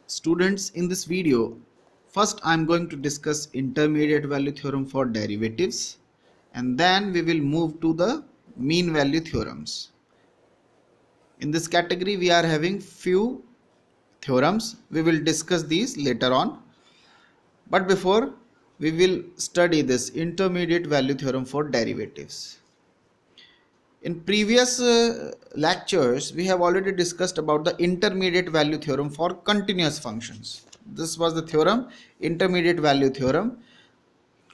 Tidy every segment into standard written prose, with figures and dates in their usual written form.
Students, in this video, first I'm going to discuss intermediate value theorem for derivatives, and then we will move to the mean value theorems. In this category we are having few theorems. We will discuss these later on, but before we will study this intermediate value theorem for derivatives. In previous lectures, we have already discussed about the intermediate value theorem for continuous functions. This was the theorem, intermediate value theorem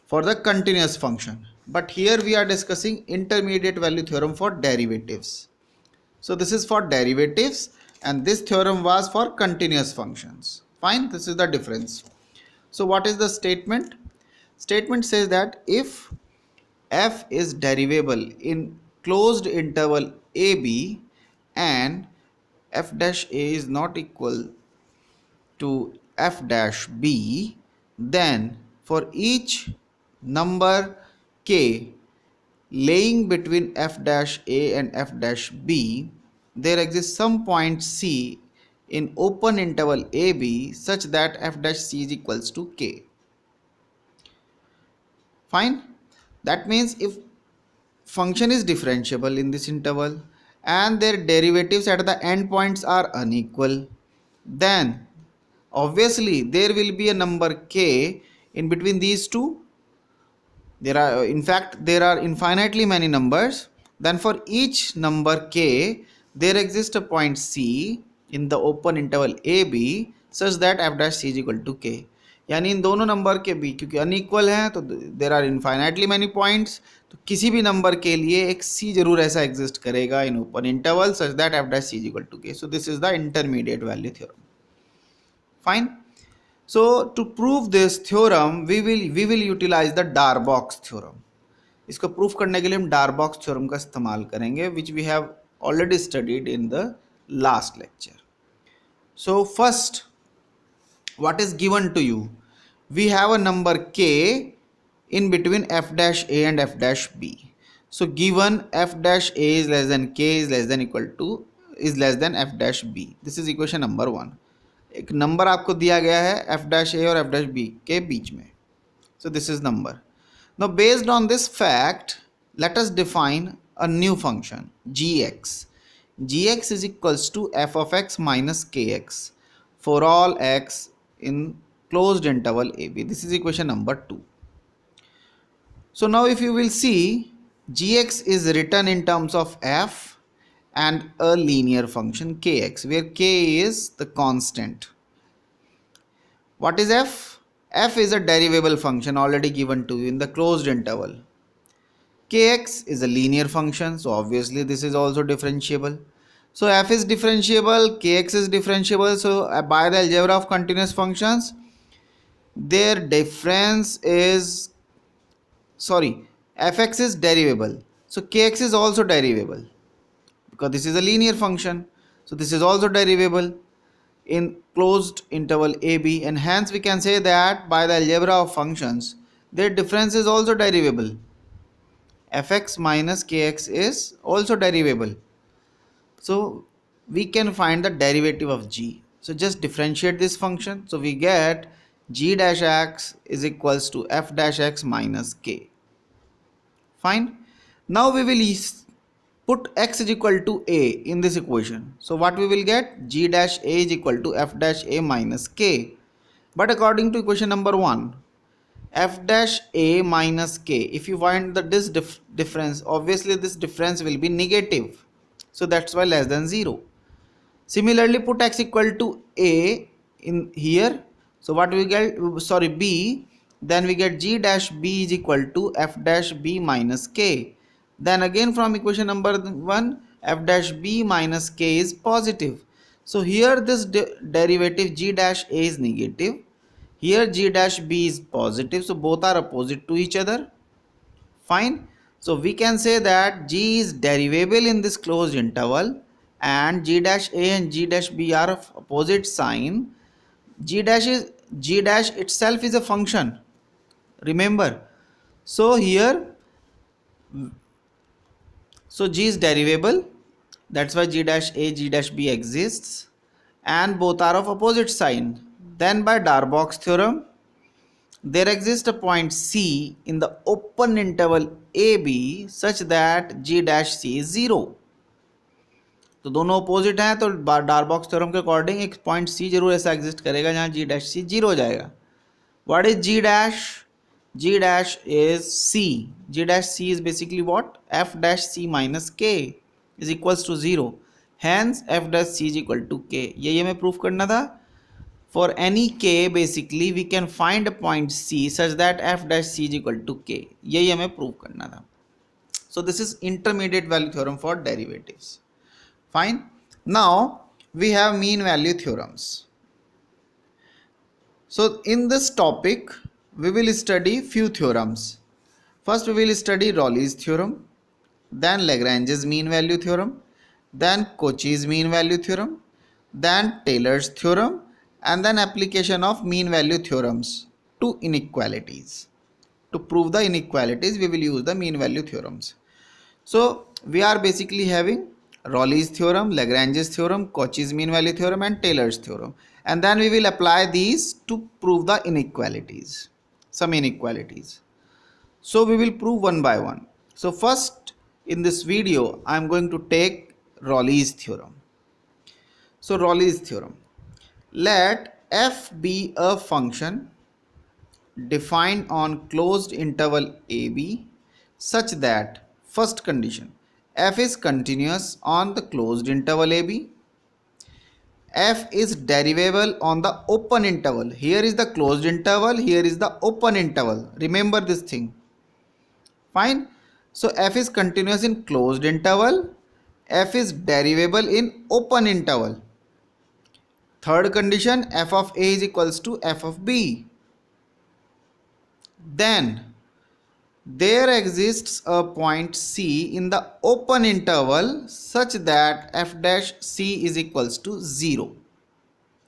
for the continuous function. But here we are discussing intermediate value theorem for derivatives. So this is for derivatives and this theorem was for continuous functions. Fine, this is the difference. So what is the statement? Statement says that if f is derivable in closed interval ab and f dash a is not equal to f dash b, then for each number k laying between f dash a and f dash b, there exists some point c in open interval ab such that f dash c is equals to k. Fine. That means if function is differentiable in this interval and their derivatives at the endpoints are unequal, then obviously there will be a number k in between these two. There are, in fact, there are infinitely many numbers. Then for each number k, there exists a point c in the open interval ab such that f dash c is equal to k. यानी इन दोनों number के बीच क्योंकि unequal हैं तो there are infinitely many points, तो किसी भी number के लिए एक c जरूर ऐसा एग्जिस्ट करेगा in open interval such that f dash c is equal to k. So this is the intermediate value theorem. Fine. So to prove this theorem we will utilize the Darbox theorem. इसको proof करने के लिए हम Darbox theorem का इस्तेमाल करेंगे which we have already studied in the last lecture. So first, what is given to you? We have a number k in between f dash a and f dash b. So given f dash a is less than k is less than equal to is less than f dash b. This is equation number 1. एक number आपको दिया गया है f dash a और f dash b के बीच में. So this is number. Now based on this fact, let us define a new function gx. Gx is equals to f of x minus kx for all x in closed interval ab. This is equation number 2. So now if you will see, gx is written in terms of f and a linear function kx, where k is the constant. What is f? F is a derivable function already given to you in the closed interval. Kx is a linear function, so obviously this is also differentiable. So f is differentiable, kx is differentiable. So by the algebra of continuous functions, their difference is, fx is derivable, so kx is also derivable because this is a linear function. So this is also derivable in closed interval ab, and hence we can say that by the algebra of functions their difference is also derivable. Fx minus kx is also derivable. So we can find the derivative of g. So just differentiate this function. So we get g dash x is equals to f dash x minus k. Fine. Now we will put x is equal to a in this equation. So what we will get? G dash a is equal to f dash a minus k. But according to equation number 1, f dash a minus k, if you find the this difference, obviously this difference will be negative. So that's why less than 0. Similarly, put x equal to a in here. So what we get? B. Then we get g dash b is equal to f dash b minus k. Then again from equation number 1, f dash b minus k is positive. So here this derivative g dash a is negative. Here g dash b is positive. So both are opposite to each other. Fine. So we can say that g is derivable in this closed interval and g dash a and g dash b are of opposite sign. G dash itself is a function. Remember. So here, so g is derivable. That's why g dash a, g dash b exists. and both are of opposite sign, then by Darboux theorem there exists a point C in the open interval AB such that G dash C is 0. तो दोनों opposite हैं, तो Darboux theorem के according एक point सी जरूर ऐसा exist करेगा जहां जी डैश सी 0 हो जाएगा. What is G dash? G dash is C. G dash C is basically what? F dash C minus K is equals to 0. Hence F dash C is equal to K. ये हमें proof करना था. For any K basically we can find a point C such that F dash C is equal to K. यही हमें prove करना था. So this is intermediate value theorem for derivatives. Fine. Now we have mean value theorems. So in this topic we will study few theorems. First we will study Raleigh's theorem, then Lagrange's mean value theorem, then Cauchy's mean value theorem, then Taylor's theorem, and then application of mean value theorems to inequalities. To prove the inequalities we will use the mean value theorems. So we are basically having Raleigh's theorem, Lagrange's theorem, Cauchy's mean value theorem and Taylor's theorem, and then we will apply these to prove the inequalities, some inequalities. So we will prove one by one. So first in this video I am going to take Raleigh's theorem. So Raleigh's theorem, let f be a function defined on closed interval AB such that, first condition, f is continuous on the closed interval AB. F is derivable on the open interval. Here is the closed interval, here is the open interval. Remember this thing. Fine. So f is continuous in closed interval. F is derivable in open interval. Third condition, f of A is equals to f of B. Then there exists a point C in the open interval such that f dash C is equals to 0.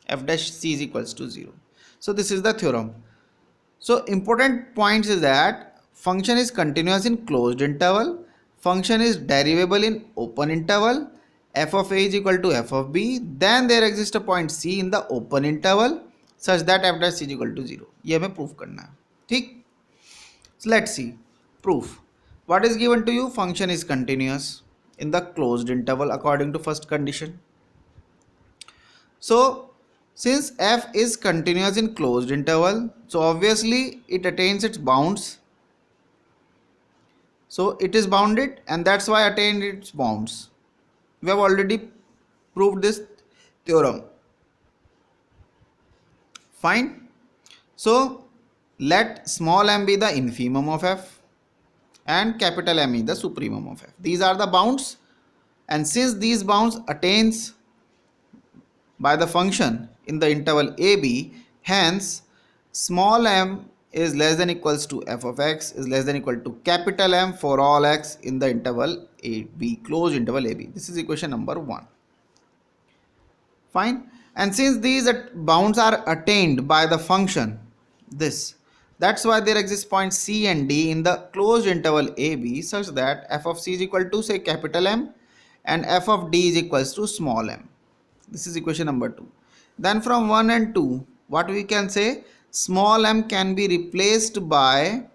F dash C is equals to 0. So this is the theorem. So important points is that function is continuous in closed interval, function is derivable in open interval, f of A is equal to f of B, then there exists a point C in the open interval such that f dash C is equal to 0. ये हमें proof करना है. ठीक. So let's see. Proof. What is given to you? Function is continuous in the closed interval according to first condition. So since f is continuous in closed interval, so obviously it attains its bounds. So it is bounded and that's why attained its bounds. We have already proved this theorem. Fine. So let small m be the infimum of f and capital M is the supremum of f. These are the bounds, and since these bounds attains by the function in the interval AB, hence small m is less than equals to f of x is less than equal to capital M for all x in the interval AB, closed interval AB. This is equation number 1. Fine. And since these bounds are attained by the function this, that's why there exists points C and D in the closed interval AB such that f of C is equal to, say, capital M and f of D is equals to small m. This is equation number 2. Then from 1 and 2, what we can say, small m can be replaced by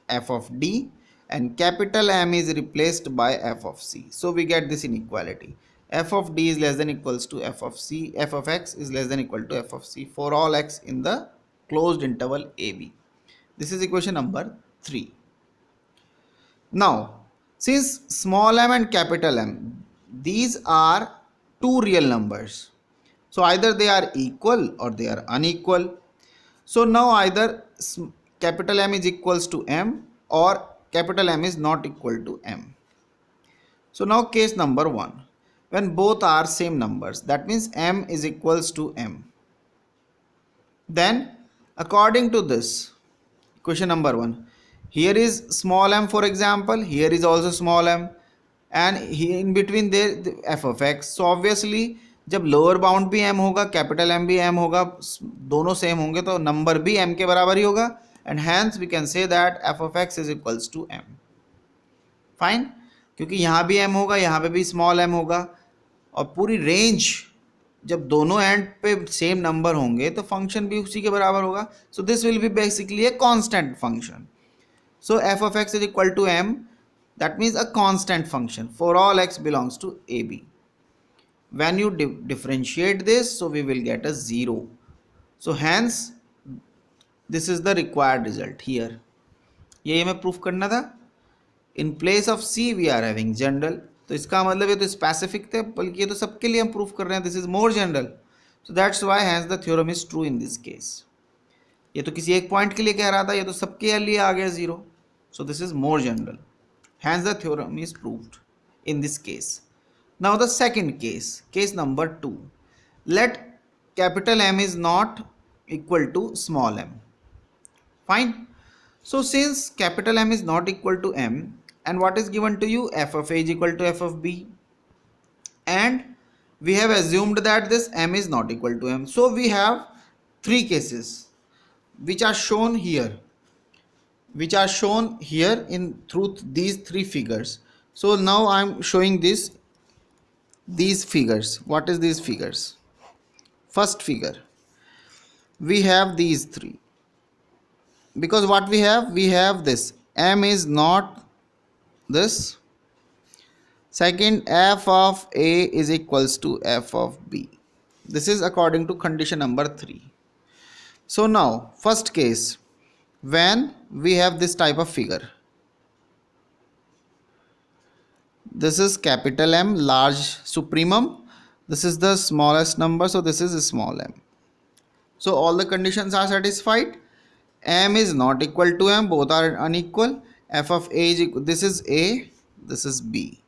f of D and capital M is replaced by f of C. So we get this inequality. F of D is less than equals to f of C, f of x is less than equal to f of C for all x in the closed interval AB. This is equation number 3. Now, since small m and capital M, these are two real numbers. So either they are equal or they are unequal. So now either capital M is equals to M or capital M is not equal to M. So now case number 1. When both are same numbers, that means M is equals to M. Then according to this, equation number 1, here is small m for example, here is also small m and here in between there the f of x. So obviously जब lower bound भी m होगा, capital m भी m होगा, दोनों same होंगे तो number भी m के बराबर ही होगा and hence we can say that f of x is equals to m. Fine, क्योंकि यहाँ भी m होगा, यहाँ पे भी स्मॉल m होगा और पूरी रेंज जब दोनों एंड पे सेम नंबर होंगे तो फंक्शन भी उसी के बराबर होगा. So this will be basically a constant function. So f of x is equal to m, that means a constant function for all x belongs to AB. When you differentiate this, so we will get a 0. So hence this is the required result here. ये हमें proof करना था. In place of C we are having general. तो इसका मतलब ये तो specific थे, बल्कि ये तो सबके लिए हम प्रूफ कर रहे हैं. This is more general. So that's why hence the theorem is true in this case. ये तो किसी एक पॉइंट के लिए कह रहा था, ये तो सबके लिए आ गया 0. So this is more general. Hence the theorem is proved in this case. Now the second case, case number 2. Let capital M is not equal to small m. Fine. So since capital M is not equal to m, and what is given to you, f of a is equal to f of b, and we have assumed that this m is not equal to m. So we have three cases which are shown here, in through these three figures. So now I am showing these figures. What is these figures? First figure, we have these three, because what we have this m is not this. Second, f of a is equals to f of b. This is according to condition number 3. So now first case, when we have this type of figure, this is capital M, large supremum, this is the smallest number, so this is small m. So all the conditions are satisfied. M is not equal to m, both are unequal. F of a is equal, this is a, this is b.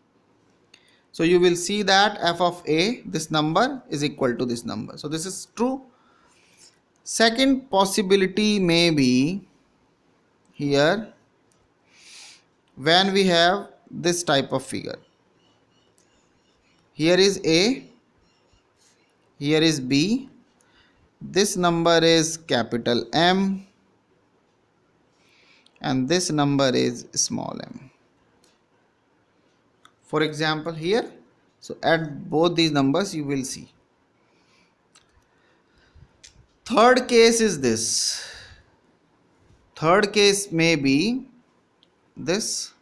So you will see that f of a, this number, is equal to this number. So this is true. Second possibility may be here, when we have this type of figure. Here is a, here is b, this number is capital M, and this number is small m. For example here, so add both these numbers, you will see. Third case is this. Third case may be this.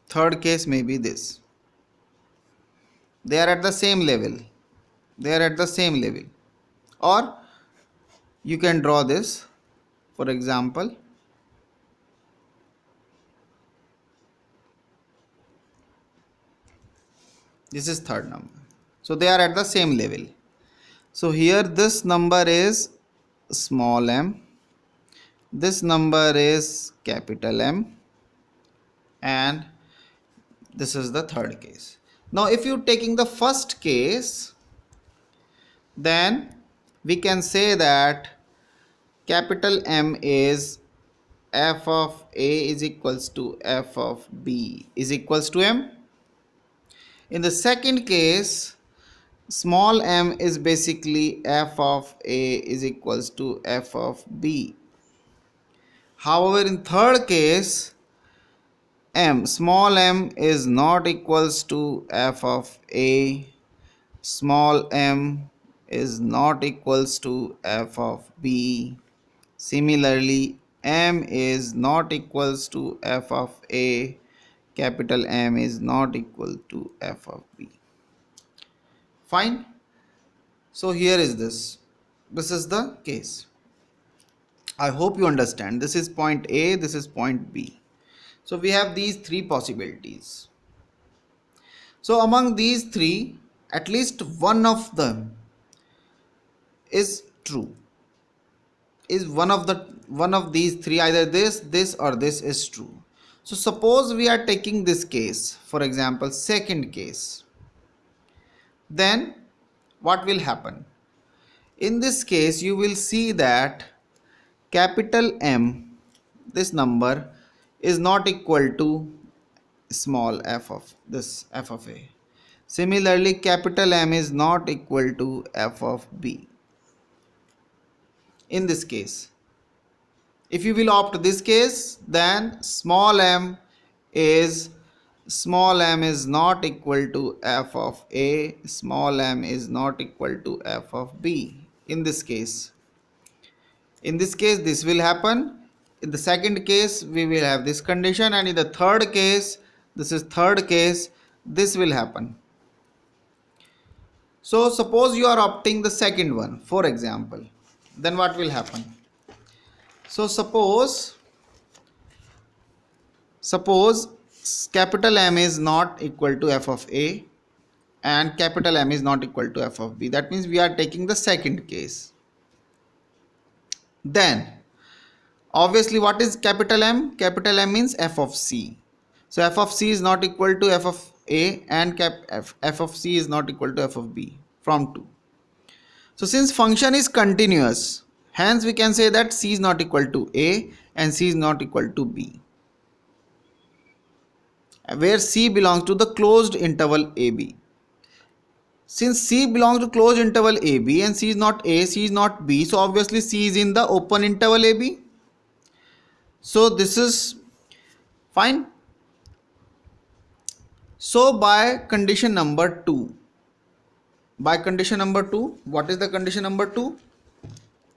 Third case may be this. They are at the same level. They are at the same level. Or you can draw this. For example, this is third number. So they are at the same level. So here this number is small m, this number is capital M, and this is the third case. Now if you taking the first case, then we can say that capital M is f of a is equals to f of b is equals to m. In the second case, small m is basically f of a is equals to f of b. However, in third case, small m is not equals to f of a, small m is not equals to f of b. Similarly, m is not equals to f of a, capital M is not equal to f of b. Fine. So here is this. This is the case. I hope you understand. This is point A, this is point B. So we have these three possibilities. So among these three, at least one of them is true. Is one of these three, either this or this is true. So suppose we are taking this case, for example, second case. Then what will happen? In this case, you will see that capital M, this number, is not equal to small f of this f of a. Similarly, capital M is not equal to f of b. In this case, if you will opt this case, then small m is small m is not equal to f of a, small m is not equal to f of b. In this case, this will happen. In the second case, we will have this condition, and in the third case, this is third case, this will happen. So suppose you are opting the second one, for example, then what will happen? So suppose capital M is not equal to f of a and capital M is not equal to f of b. That means we are taking the second case. Then obviously, what is capital M? Capital M means f of c. So f of c is not equal to f of a and f of c is not equal to f of b from 2. So since function is continuous, hence we can say that c is not equal to a and c is not equal to b, where c belongs to the closed interval ab. Since c belongs to closed interval ab and c is not a, c is not b, so obviously c is in the open interval ab. So this is fine. So by condition number 2, what is the condition number 2?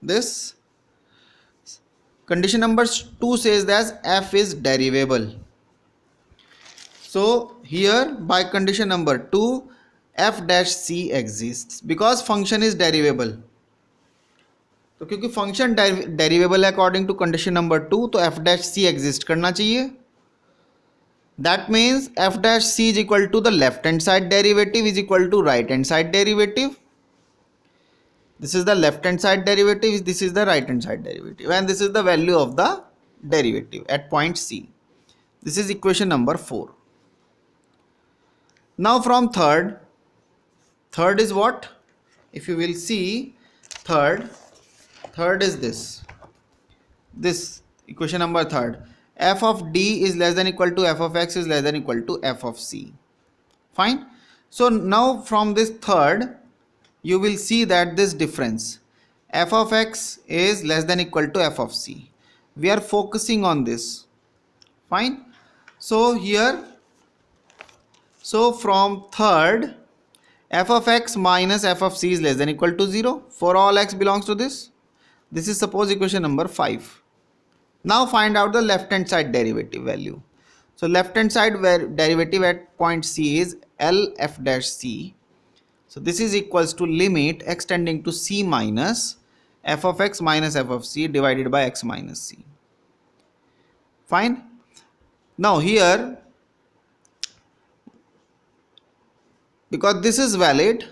This condition number 2 says that f is derivable. So here by condition number 2, f dash c exists because function is derivable. तो क्योंकि function डेरिवेबल है according to condition number 2, तो f dash c exist करना चाहिए. That means f dash c is equal to the left hand side derivative is equal to right hand side derivative. This is the left hand side derivative, this is the right hand side derivative, and this is the value of the derivative at point c. This is equation number 4. Now from third is what? If you will see, third is this equation number third. F of d is less than equal to f of x is less than equal to f of c. Fine. So now from this third, you will see that this difference, f of x is less than equal to f of c. We are focusing on this. Fine. So here, so from third, f of x minus f of c is less than equal to 0 for all x belongs to this. This is suppose equation number 5. Now find out the left hand side derivative value. So left hand side derivative at point c is L f dash c. So this is equals to limit x tending to c minus f of x minus f of c divided by x minus c. Fine. Now here, because this is valid,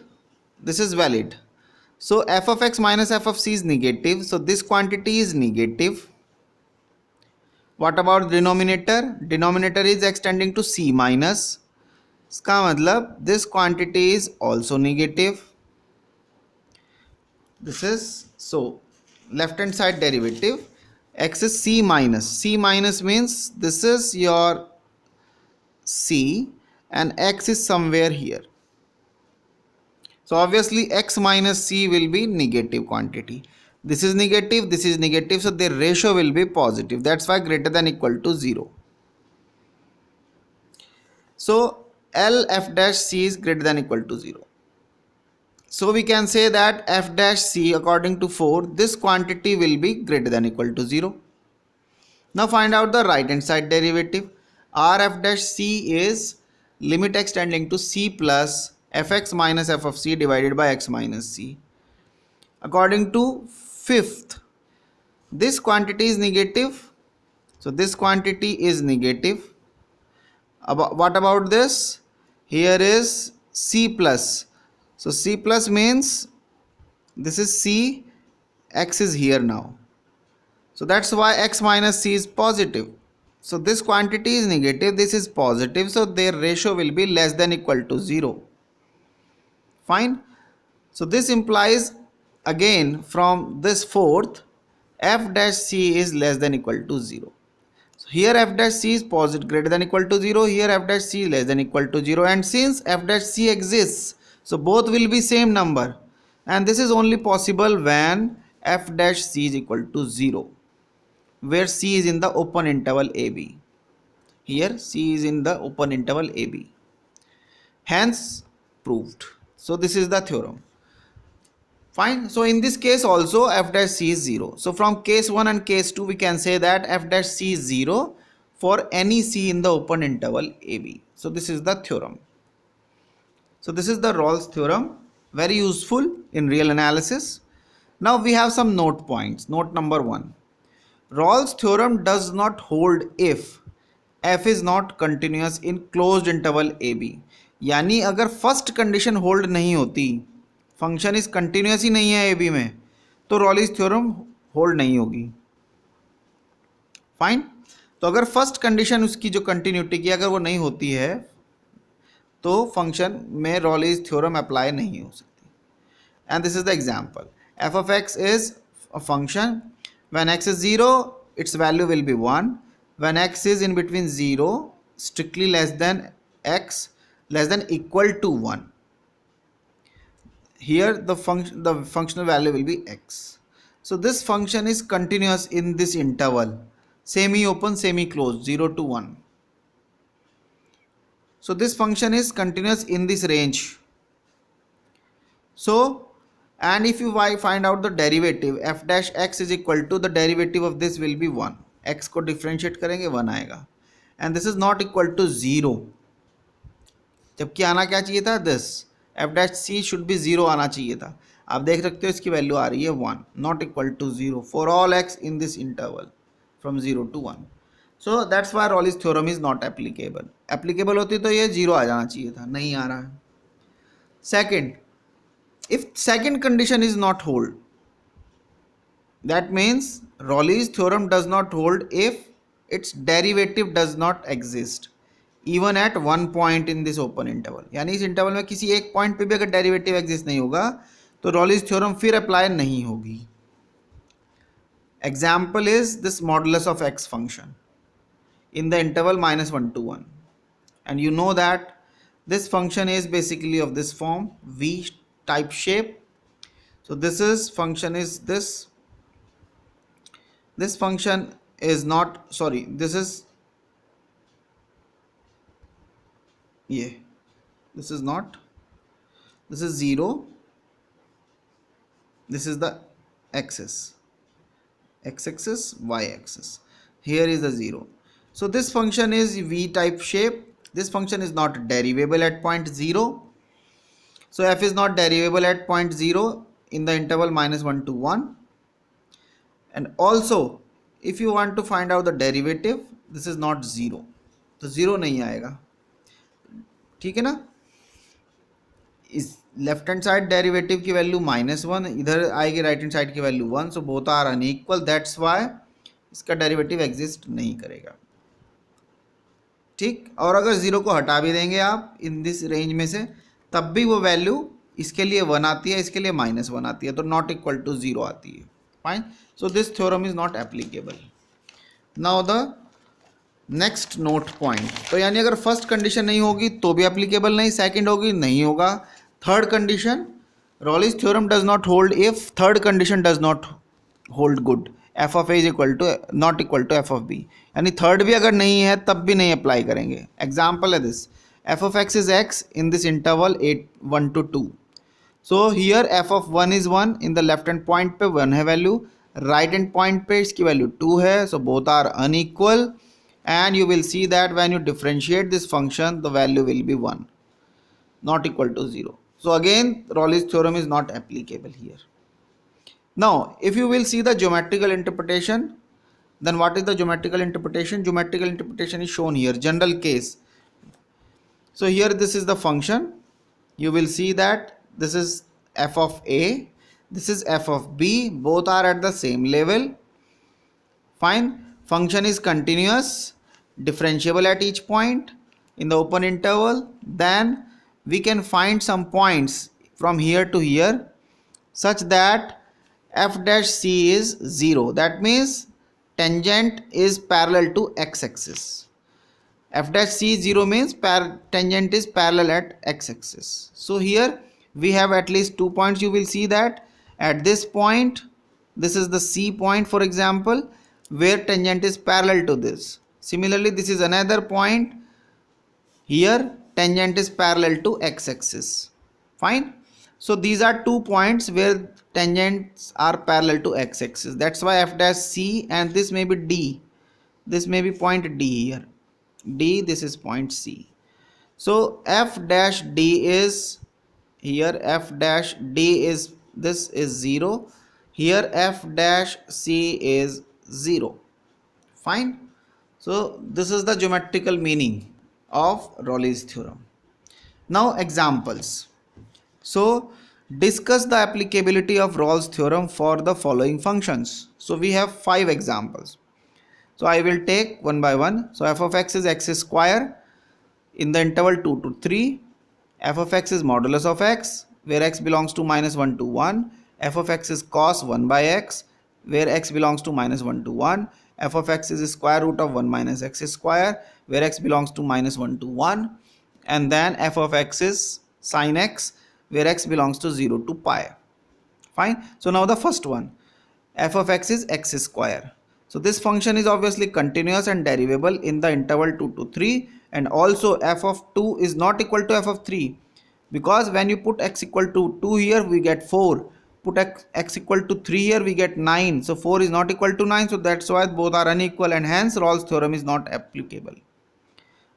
so f of x minus f of c is negative, so this quantity is negative. What about denominator? Denominator is x tending to c minus, इसका मतलब this quantity is also negative. This is, so left hand side derivative, x is c minus means this is your c and x is somewhere here. So obviously x minus c will be negative quantity. This is negative, so their ratio will be positive. That's why greater than equal to 0. So L f dash c is greater than equal to 0. So we can say that f dash c according to 4, this quantity will be greater than equal to 0. Now find out the right hand side derivative. R f dash c is limit x tending to c plus fx minus f of c divided by x minus c. According to fifth, this quantity is negative, so this quantity is negative. What about this? Here is c plus, so c plus means this is c, x is here now, so that's why x minus c is positive. So this quantity is negative, this is positive, so their ratio will be less than equal to 0. Fine. So this implies again from this fourth, f dash c is less than equal to 0. So here f dash c is positive greater than equal to 0, here f dash c is less than equal to 0, and since f dash c exists, so both will be same number, and this is only possible when f dash c is equal to 0, where c is in the open interval ab. Here C is in the open interval AB. Hence proved. So this is the theorem. Fine. So in this case also f dash c is 0. So from case 1 and case 2 we can say that f dash c is 0 for any c in the open interval AB. So this is the theorem. So this is the Rawls theorem, very useful in real analysis. Now we have some note points. Note number 1. Rawls theorem does not hold if f is not continuous in closed interval AB. यानी अगर first condition hold नहीं होती, function is continuous ही नहीं है A B में, तो रॉलिस theorem hold नहीं होगी. फाइन. तो अगर फर्स्ट कंडीशन उसकी जो कंटिन्यूटी की अगर वो नहीं होती है तो फंक्शन में रॉलिस थ्योरम अप्लाई नहीं हो सकती. And this is the example. F of x is a function. When x is 0 its value will be 1. When x is in between 0 strictly less than x less than equal to 1, here the functional value will be x. So this function is continuous in this interval, semi open semi closed 0 to 1. So this function is continuous in this range. So and if you find out the derivative, f dash x is equal to the derivative of this will be 1. x को differentiate करेंगे 1 आएगा. and this is not equal to 0, जबकि आना क्या चाहिए था, this f dash c should be 0 आना चाहिए था. आप देख सकते हो इसकी वैल्यू आ रही है 1, not equal to 0 for all x in this interval from 0 to 1. so that's why Rawls theorem is not applicable. applicable होती तो ये 0 आ जाना चाहिए था, नहीं आ रहा है. second, if second condition is not hold, that means Rawls theorem does not hold if its derivative does not exist even at one point in this open interval. यानी इस इंटरवल में किसी एक पॉइंट पे भी अगर डेरिवेटिव एग्जिस्ट नहीं होगा तो Rawls theorem फिर अप्लाई नहीं होगी. Example is this modulus of x function in the interval -1 to 1, and you know that this function is basically of this form, v type shape. So this is function is this function is not, sorry, this is this is not, this is 0, this is the axis, x-axis, y-axis, here is the 0. So this function is v type shape. This function is not derivable at point 0. So f is not derivable at point 0 in the interval -1 to 1. And also if you want to find out the derivative, this is not 0, तो 0 नहीं आएगा. ठीक है ना. इस left hand side derivative की value -1, इधर आएगी राइट हैंड साइड की value 1. So both are unequal, that's why इसका डेरिवेटिव एग्जिस्ट नहीं करेगा. ठीक. और अगर 0 को हटा भी देंगे आप इन दिस रेंज में से, तब भी वो वैल्यू इसके लिए 1 आती है, इसके लिए -1 आती है, तो नॉट इक्वल टू 0 आती है. Fine. So this theorem is not applicable. Now the next note point. तो यानी अगर फर्स्ट कंडीशन नहीं होगी तो भी एप्लीकेबल नहीं, सेकंड होगी नहीं होगा. Third condition, Rawls theorem does not hold if third condition does not hold good, F of A is equal to not equal to F of B. यानी थर्ड भी अगर नहीं है तब भी नहीं अप्लाई करेंगे. एग्जाम्पल है this, F of x is x in this interval 1 to 2. So here F of 1 is 1, in the left hand point पे 1 है वैल्यू, राइट हैंड पॉइंट पे इसकी वैल्यू 2 है. So both are unequal and you will see that when you differentiate this function the value will be 1, not equal to 0. So again Rawls theorem is not applicable here. Now if you will see the geometrical interpretation, then what is the geometrical interpretation? Geometrical interpretation is shown here, general case. So here this is the function, you will see that this is f of a, this is f of b, both are at the same level. Fine. Function is continuous, differentiable at each point in the open interval. Then we can find some points from here to here such that f dash c is 0. That means tangent is parallel to x-axis. F dash c 0 means tangent is parallel at x-axis. So here we have at least 2 points. You will see that at this point, this is the c point for example, where tangent is parallel to this. Similarly, this is another point. Here tangent is parallel to x-axis. Fine. So these are 2 points where tangents are parallel to x-axis. That's why f dash c, and this may be d. This may be point d here. D, this is point c. So f dash d is here, f dash d is, this is 0. Here f dash c is 0. Fine. So this is the geometrical meaning of Raleigh's theorem. Now examples. So discuss the applicability of Rolle's theorem for the following functions. So we have 5 examples. So I will take one by one. So f of x is x square in the interval 2 to 3. F of x is modulus of x, where x belongs to -1 to 1. F of x is cos 1 by x, where x belongs to -1 to 1. F of x is square root of 1 minus x square, where x belongs to -1 to 1. And then f of x is sin x, where x belongs to 0 to pi. Fine. So now the first one, f of x is x square. So this function is obviously continuous and derivable in the interval 2 to 3, and also f of 2 is not equal to f of 3, because when you put x equal to 2 here we get 4, put x equal to 3 here we get 9, so 4 is not equal to 9, so that's why both are unequal, and hence Rolle's theorem is not applicable.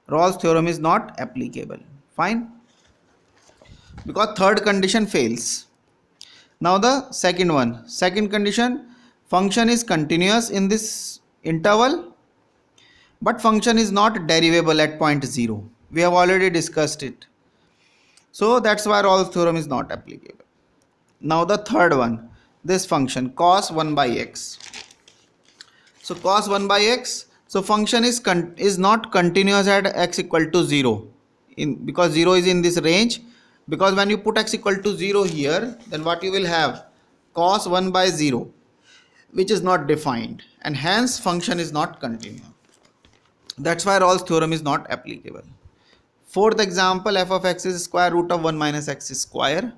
Rolle's theorem is not applicable. Fine, because third condition fails. Now the second one, second condition, function is continuous in this interval, but function is not derivable at point 0. We have already discussed it. So that's why Rolle's theorem is not applicable. Now the third one, this function cos 1 by x. So cos 1 by x, so function is not continuous at x equal to 0, because 0 is in this range. Because when you put x equal to 0 here, then what you will have, cos 1 by 0, which is not defined, and hence function is not continuous. That's why Rolle's theorem is not applicable. Fourth example, f of x is square root of 1 minus x square.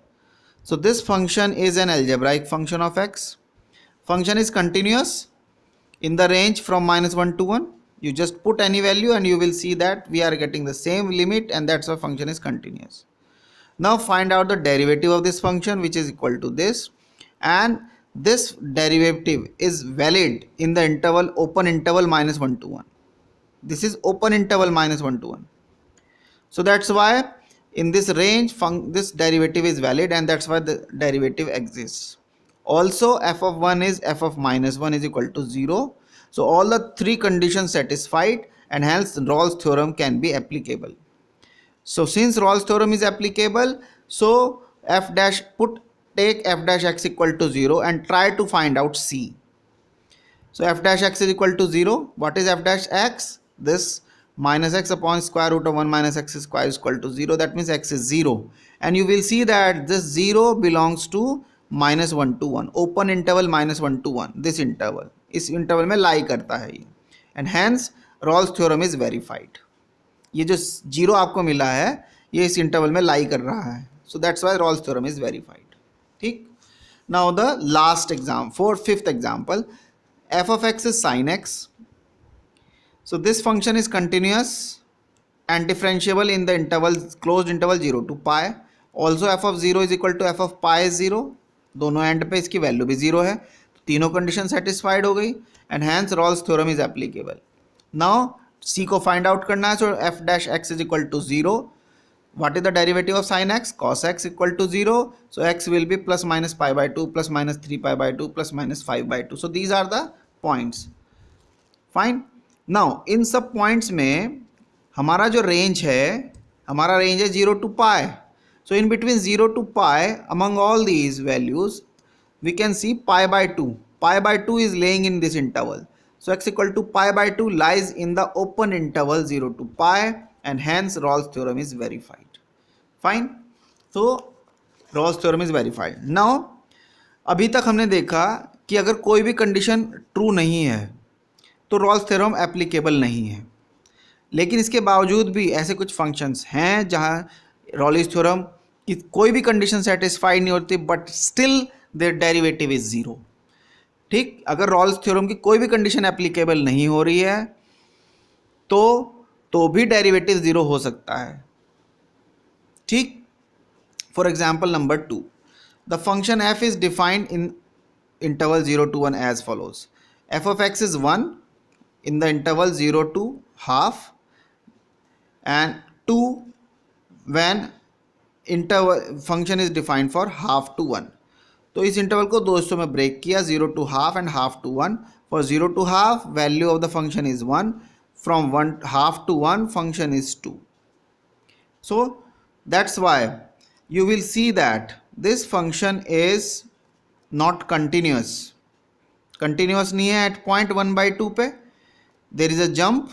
So this function is an algebraic function of x. Function is continuous in the range from -1 to 1. You just put any value and you will see that we are getting the same limit, and that's why function is continuous. Now find out the derivative of this function, which is equal to this, and this derivative is valid in the interval, open interval -1 to 1. This is open interval -1 to 1. So that's why in this range this derivative is valid, and that's why the derivative exists. Also f of 1 is f of -1 is equal to 0. So all the 3 conditions satisfied, and hence Rolle's theorem can be applicable. So since Rolle's theorem is applicable, so f dash take f dash x equal to 0 and try to find out c. So f dash x is equal to 0. What is f dash x? This minus x upon square root of 1 minus x square is equal to 0. That means x is 0. And you will see that this 0 belongs to -1 to 1. Open interval -1 to 1. This interval. इस interval में lie करता है ये. And hence Rolle's theorem is verified. ये जो 0 आपको मिला है, ये इस interval में lie कर रहा है. So that's why Rolle's theorem is verified. ठीक. Now the last example, fifth example, f of x is sin x. So this function is continuous and differentiable in the interval, closed interval 0 to pi. Also f of 0 is equal to f of pi is 0. दोनों and पे इसकी value भी 0 है, तो तीनों condition satisfied हो गई, and hence Rolle's theorem is applicable. Now c को फाइंड आउट करना है. So f dash x is equal to 0. What is the derivative of sin x? Cos x equal to 0. So x will be plus minus pi by 2 plus minus 3 pi by 2 plus minus 5 by 2. So these are the points. Fine. Now इन सब points में हमारा जो range है, हमारा range है 0 to pi. So in between 0 to pi, among all these values, we can see pi by 2. Pi by 2 is laying in this interval. So x equal to pi by 2 lies in the open interval 0 to pi, and hence Rolle's theorem is verified. Fine. So Rolle's theorem is verified. Now अभी तक हमने देखा कि अगर कोई भी condition true नहीं है तो रॉल्स थ्योरम एप्लीकेबल नहीं है, लेकिन इसके बावजूद भी ऐसे कुछ फंक्शंस हैं जहां रॉल्स थ्योरम की कोई भी कंडीशन सेटिस्फाइड नहीं होती, but still there derivative is 0. ठीक. अगर रॉल्स थ्योरम की कोई भी कंडीशन एप्लीकेबल नहीं हो रही है तो भी डेरिवेटिव जीरो हो सकता है, ठीक। For example number 2, the function f is defined in interval 0 to 1 as follows. F of x is 1 in the interval 0 to half and 2 when interval function is defined for half to 1. तो इस interval को दो हिस्सों में break किया, 0 to half and half to 1. For 0 to half value of the function is 1, from 1 half to 1 function is 2. So that's why you will see that this function is not continuous नहीं है at point 1/2 पे, there is a jump,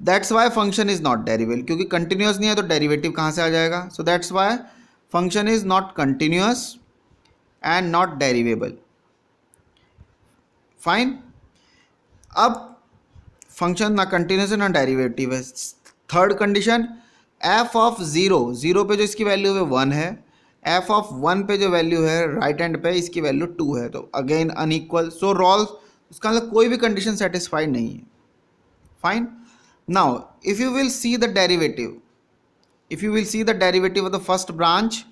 that's why function is not derivable, क्योंकि continuous नहीं है तो derivative कहाँ से आ जाएगा, so that's why function is not continuous and not derivable, fine. अब फंक्शन ना कंटिन्यूस है ना डेरिवेटिव है। Third condition, F of zero पे जो इसकी वैल्यू है 1 है, एफ ऑफ 1 पे जो वैल्यू है राइट हैंड पे इसकी वैल्यू 2 है, तो अगेन अनइक्वल, सो रोल्स, उसका मतलब कोई भी कंडीशन सेटिस्फाइड नहीं है, fine. Now if you will see the derivative of the first branch,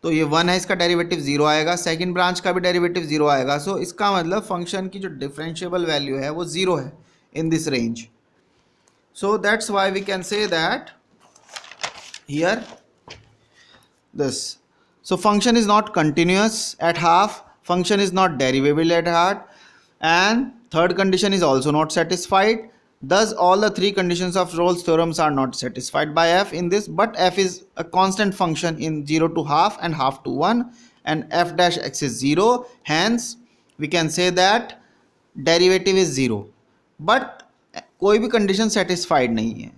तो ये 1 है, इसका डेरिवेटिव 0 आएगा, सेकंड ब्रांच का भी डेरिवेटिव 0 आएगा, सो इसका मतलब फंक्शन की जो डिफरेंशिएबल वैल्यू है वो 0 है in this range. So that's why we can say that here this, so function is not continuous at half, function is not derivable at half, and third condition is also not satisfied. Thus all the three conditions of Rolle's theorems are not satisfied by f in this, but f is a constant function in 0 to half and half to 1, and f dash x is 0, hence we can say that derivative is 0, but कोई भी condition satisfied नहीं है।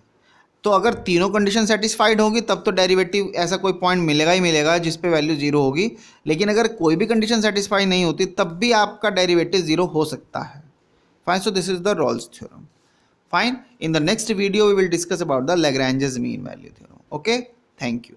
तो अगर तीनों condition satisfied होगी तब तो डेरिवेटिव ऐसा कोई पॉइंट मिलेगा ही मिलेगा जिस पे वैल्यू 0 होगी, लेकिन अगर कोई भी कंडीशन सेटिस्फाई नहीं होती तब भी आपका डेरिवेटिव 0 हो सकता है, fine. So this is the Rolle's theorem, fine. In the next video we will discuss about the Lagrange's mean value theorem, okay, thank you.